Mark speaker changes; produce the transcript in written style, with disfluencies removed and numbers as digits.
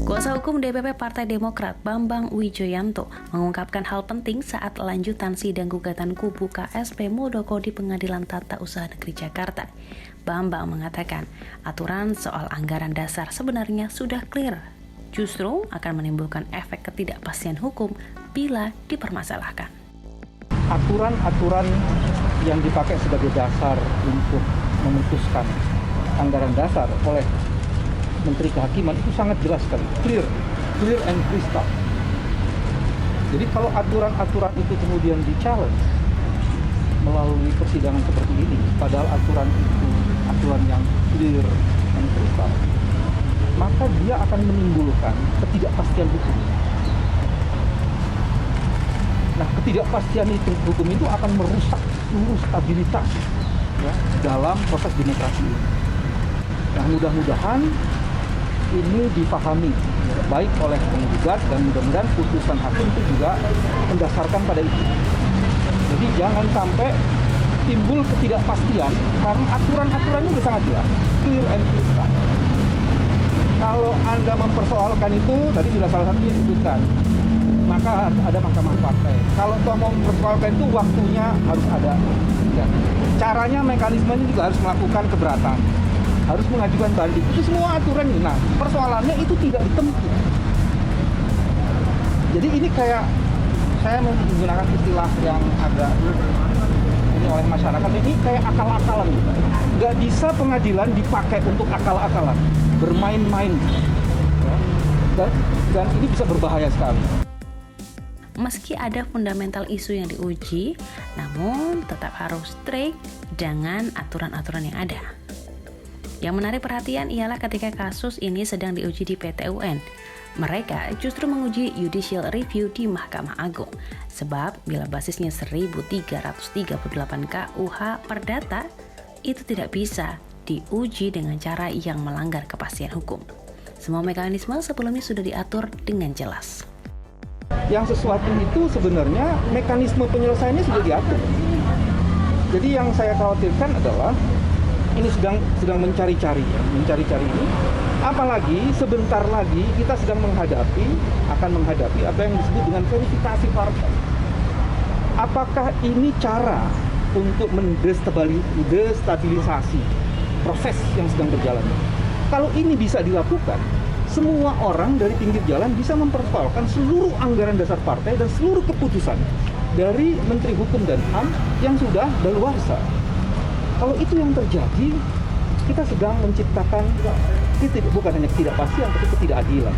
Speaker 1: Kuasa hukum DPP Partai Demokrat Bambang Wijoyanto mengungkapkan hal penting saat lanjutan sidang gugatan kubu KSP Muldoko di Pengadilan Tata Usaha Negeri Jakarta. Bambang mengatakan aturan soal anggaran dasar sebenarnya sudah clear, justru akan menimbulkan efek ketidakpastian hukum bila dipermasalahkan.
Speaker 2: Aturan-aturan yang dipakai sebagai dasar untuk memutuskan anggaran dasar oleh Menteri Kehakiman itu sangat jelas sekali, clear and crystal. Jadi kalau aturan-aturan itu kemudian di-challenge melalui persidangan seperti ini, padahal aturan itu aturan yang clear and crystal, maka dia akan menimbulkan ketidakpastian hukum. Nah, ketidakpastian hukum itu akan merusak seluruh stabilitas ya, dalam proses demokrasi ini. Nah, mudah-mudahan ini dipahami baik oleh penggugat dan mudah-mudahan putusan hakim itu juga mendasarkan pada itu. Jadi jangan sampai timbul ketidakpastian karena aturan-aturannya sudah sangat jelas, clear and crystal. Kalau Anda mempersoalkan itu, tadi sudah salah satu disebutkan, maka ada mahkamah partai. Kalau toh mau mempersoalkan itu waktunya harus ada. Ya. Caranya, mekanismenya juga harus melakukan keberatan. Harus mengajukan banding. Itu semua aturan. Nah, persoalannya itu tidak ditempuh. Jadi ini kayak, saya menggunakan istilah yang agak ini oleh masyarakat, ini kayak akal-akalan. Nggak bisa pengadilan dipakai untuk akal-akalan, bermain-main. Dan ini bisa berbahaya sekali.
Speaker 1: Meski ada fundamental isu yang diuji, namun tetap harus strict dengan aturan-aturan yang ada. Yang menarik perhatian ialah ketika kasus ini sedang diuji di PT UN. Mereka justru menguji judicial review di Mahkamah Agung. Sebab bila basisnya 1338 KUH Perdata, itu tidak bisa diuji dengan cara yang melanggar kepastian hukum. Semua mekanisme sebelumnya sudah diatur dengan jelas.
Speaker 2: Yang sesuatu itu sebenarnya mekanisme penyelesaiannya sudah diatur. Jadi yang saya khawatirkan adalah ini sedang mencari-cari ini. Apalagi sebentar lagi kita akan menghadapi apa yang disebut dengan verifikasi partai. Apakah ini cara untuk mendestabilisasi proses yang sedang berjalan? Kalau ini bisa dilakukan, semua orang dari pinggir jalan bisa mempersoalkan seluruh anggaran dasar partai dan seluruh keputusan dari Menteri Hukum dan HAM yang sudah daluarsa. Kalau itu yang terjadi, kita sedang menciptakan bukan hanya ketidakpastian, tapi ketidakadilan.